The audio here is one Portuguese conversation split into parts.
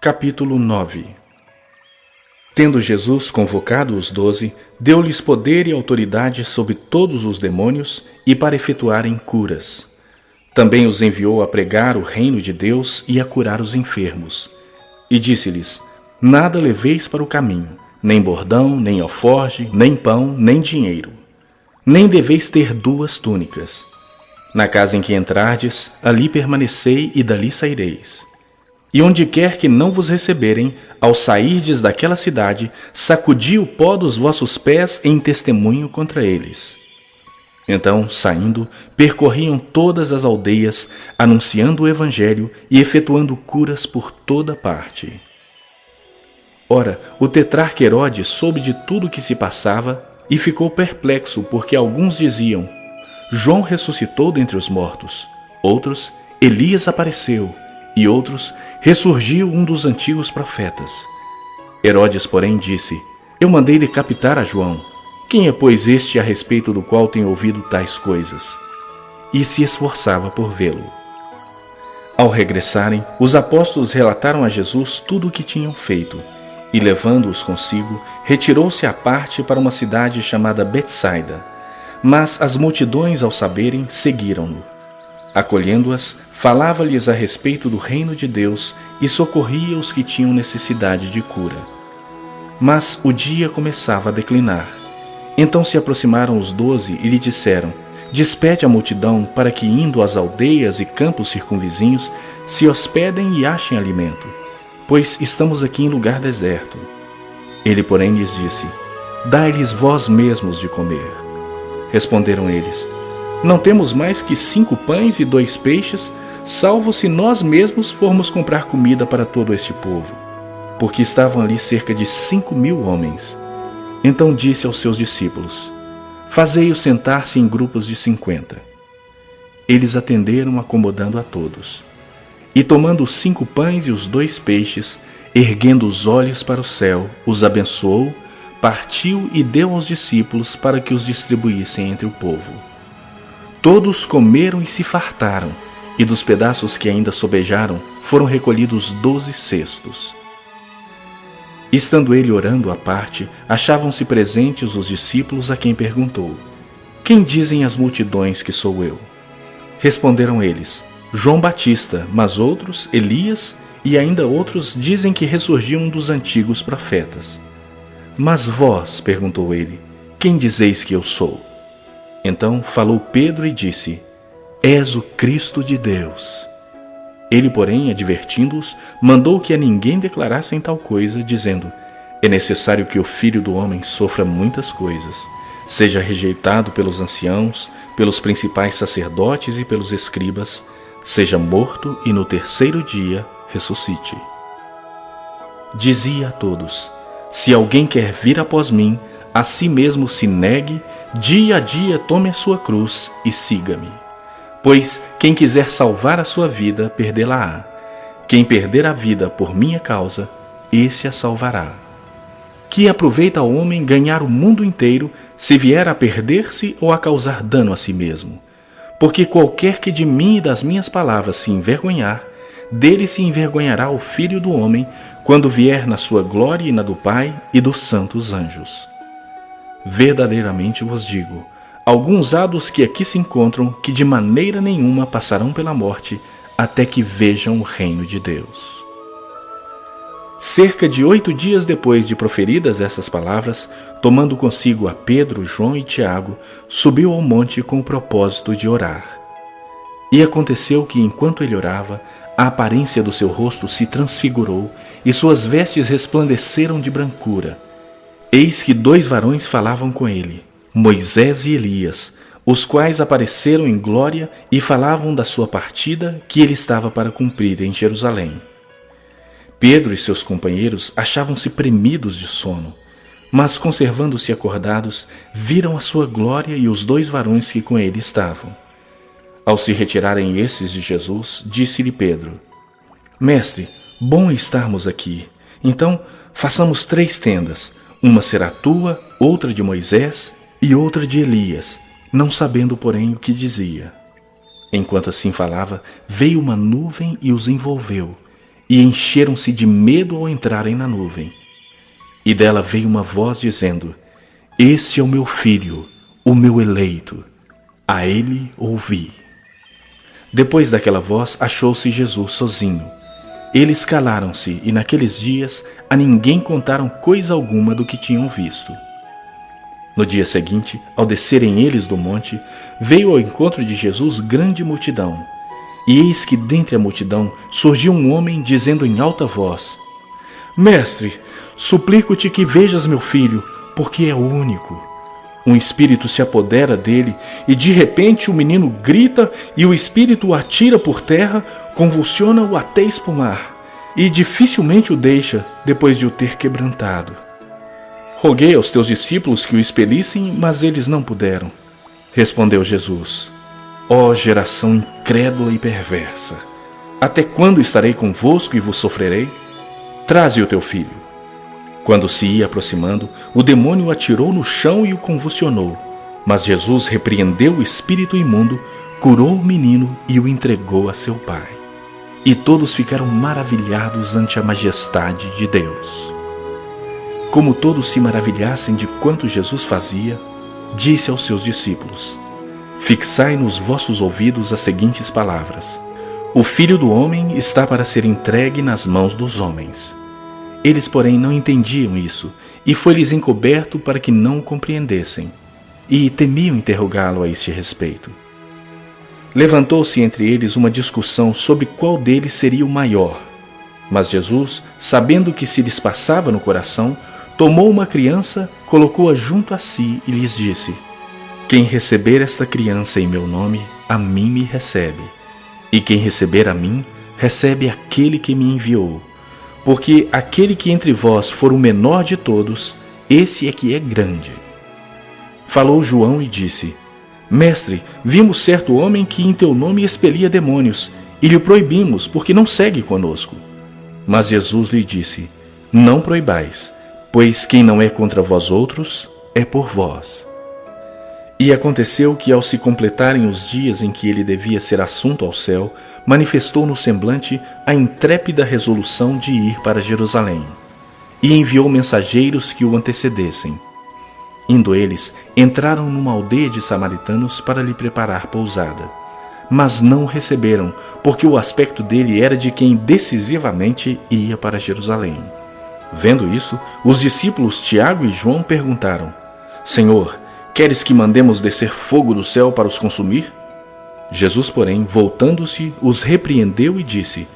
Capítulo 9. Tendo Jesus convocado os 12, deu-lhes poder e autoridade sobre todos os demônios e para efetuarem curas. Também os enviou a pregar o reino de Deus e a curar os enfermos. E disse-lhes: Nada leveis para o caminho, nem bordão, nem alforge, nem pão, nem dinheiro. Nem deveis ter 2 túnicas. Na casa em que entrardes, ali permanecei e dali saireis. E onde quer que não vos receberem, ao sairdes daquela cidade, sacudi o pó dos vossos pés em testemunho contra eles. Então, saindo, percorriam todas as aldeias, anunciando o evangelho e efetuando curas por toda parte. Ora, o tetrarca Herodes soube de tudo o que se passava e ficou perplexo, porque alguns diziam: João ressuscitou dentre os mortos, outros, Elias apareceu, e outros, ressurgiu um dos antigos profetas. Herodes, porém, disse: Eu mandei decapitar a João. Quem é, pois, este a respeito do qual tenho ouvido tais coisas? E se esforçava por vê-lo. Ao regressarem, os apóstolos relataram a Jesus tudo o que tinham feito, e, levando-os consigo, retirou-se à parte para uma cidade chamada Betsaida. Mas as multidões, ao saberem, seguiram-no. Acolhendo-as, falava-lhes a respeito do reino de Deus e socorria os que tinham necessidade de cura. Mas o dia começava a declinar. Então se aproximaram os 12 e lhe disseram: Despede a multidão para que, indo às aldeias e campos circunvizinhos, se hospedem e achem alimento, pois estamos aqui em lugar deserto. Ele, porém, lhes disse: Dai-lhes vós mesmos de comer. Responderam eles: Não temos mais que 5 pães e 2 peixes, salvo se nós mesmos formos comprar comida para todo este povo. Porque estavam ali cerca de 5.000 homens. Então disse aos seus discípulos: Fazei-os sentar-se em grupos de 50. Eles atenderam, acomodando a todos. E tomando os 5 pães e os 2 peixes, erguendo os olhos para o céu, os abençoou, partiu e deu aos discípulos para que os distribuíssem entre o povo. Todos comeram e se fartaram, e dos pedaços que ainda sobejaram, foram recolhidos 12 cestos. Estando ele orando à parte, achavam-se presentes os discípulos, a quem perguntou: Quem dizem as multidões que sou eu? Responderam eles: João Batista, mas outros, Elias, e ainda outros dizem que ressurgiu um dos antigos profetas. Mas vós, perguntou ele, quem dizeis que eu sou? Então falou Pedro e disse: És o Cristo de Deus. Ele, porém, advertindo-os, mandou que a ninguém declarassem tal coisa, dizendo: É necessário que o Filho do Homem sofra muitas coisas, seja rejeitado pelos anciãos, pelos principais sacerdotes e pelos escribas, seja morto e no 3º dia ressuscite. Dizia a todos: Se alguém quer vir após mim, a si mesmo se negue, dia a dia tome a sua cruz e siga-me. Pois quem quiser salvar a sua vida, perdê-la-á. Quem perder a vida por minha causa, esse a salvará. Que aproveita ao homem ganhar o mundo inteiro, se vier a perder-se ou a causar dano a si mesmo? Porque qualquer que de mim e das minhas palavras se envergonhar, dele se envergonhará o Filho do Homem, quando vier na sua glória e na do Pai e dos santos anjos. Verdadeiramente vos digo, alguns há dos que aqui se encontram que de maneira nenhuma passarão pela morte, até que vejam o reino de Deus. Cerca de 8 dias depois de proferidas essas palavras, tomando consigo a Pedro, João e Tiago, subiu ao monte com o propósito de orar. E aconteceu que, enquanto ele orava, a aparência do seu rosto se transfigurou e suas vestes resplandeceram de brancura. Eis que 2 varões falavam com ele, Moisés e Elias, os quais apareceram em glória e falavam da sua partida que ele estava para cumprir em Jerusalém. Pedro e seus companheiros achavam-se premidos de sono, mas, conservando-se acordados, viram a sua glória e os 2 varões que com ele estavam. Ao se retirarem esses de Jesus, disse-lhe Pedro: Mestre, bom estarmos aqui. Então, façamos 3 tendas. Uma será tua, outra de Moisés e outra de Elias, não sabendo, porém, o que dizia. Enquanto assim falava, veio uma nuvem e os envolveu, e encheram-se de medo ao entrarem na nuvem. E dela veio uma voz dizendo: Esse é o meu filho, o meu eleito. A ele ouvi. Depois daquela voz, achou-se Jesus sozinho. Eles calaram-se, e naqueles dias a ninguém contaram coisa alguma do que tinham visto. No dia seguinte, ao descerem eles do monte, veio ao encontro de Jesus grande multidão. E eis que dentre a multidão surgiu um homem dizendo em alta voz: Mestre, suplico-te que vejas meu filho, porque é único. Um espírito se apodera dele, e de repente o menino grita, e o espírito o atira por terra, convulsiona-o até espumar, e dificilmente o deixa, depois de o ter quebrantado. Roguei aos teus discípulos que o expelissem, mas eles não puderam. Respondeu Jesus: Ó geração incrédula e perversa, até quando estarei convosco e vos sofrerei? Traze o teu filho. Quando se ia aproximando, o demônio o atirou no chão e o convulsionou. Mas Jesus repreendeu o espírito imundo, curou o menino e o entregou a seu pai. E todos ficaram maravilhados ante a majestade de Deus. Como todos se maravilhassem de quanto Jesus fazia, disse aos seus discípulos: Fixai nos vossos ouvidos as seguintes palavras: O Filho do Homem está para ser entregue nas mãos dos homens. Eles, porém, não entendiam isso, e foi-lhes encoberto para que não o compreendessem, e temiam interrogá-lo a este respeito. Levantou-se entre eles uma discussão sobre qual deles seria o maior. Mas Jesus, sabendo o que se lhes passava no coração, tomou uma criança, colocou-a junto a si e lhes disse: Quem receber esta criança em meu nome, a mim me recebe. E quem receber a mim, recebe aquele que me enviou. Porque aquele que entre vós for o menor de todos, esse é que é grande. Falou João e disse: Mestre, vimos certo homem que em teu nome expelia demônios, e lhe proibimos, porque não segue conosco. Mas Jesus lhe disse: Não proibais, pois quem não é contra vós outros, é por vós. E aconteceu que, ao se completarem os dias em que ele devia ser assunto ao céu, manifestou no semblante a intrépida resolução de ir para Jerusalém, e enviou mensageiros que o antecedessem. Indo eles, entraram numa aldeia de samaritanos para lhe preparar pousada. Mas não o receberam, porque o aspecto dele era de quem decisivamente ia para Jerusalém. Vendo isso, os discípulos Tiago e João perguntaram: Senhor, queres que mandemos descer fogo do céu para os consumir? Jesus, porém, voltando-se, os repreendeu e disse: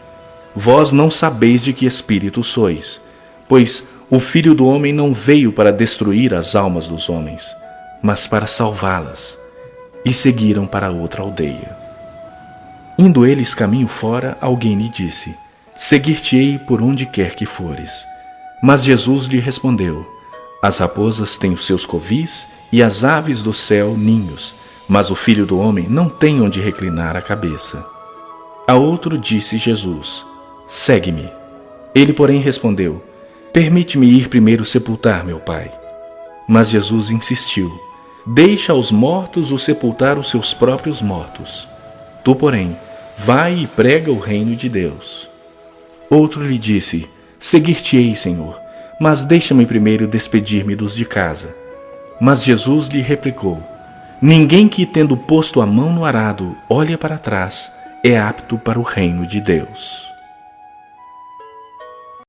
Vós não sabeis de que espírito sois, pois o Filho do Homem não veio para destruir as almas dos homens, mas para salvá-las. E seguiram para outra aldeia. Indo eles caminho fora, alguém lhe disse: Seguir-te-ei por onde quer que fores. Mas Jesus lhe respondeu: As raposas têm os seus covis e as aves do céu ninhos, mas o Filho do Homem não tem onde reclinar a cabeça. A outro disse Jesus: Segue-me. Ele, porém, respondeu: Permite-me ir primeiro sepultar meu pai. Mas Jesus insistiu: Deixa aos mortos o sepultar os seus próprios mortos. Tu, porém, vai e prega o reino de Deus. Outro lhe disse: Seguir-te-ei, Senhor, mas deixa-me primeiro despedir-me dos de casa. Mas Jesus lhe replicou: Ninguém que, tendo posto a mão no arado, olha para trás, é apto para o reino de Deus.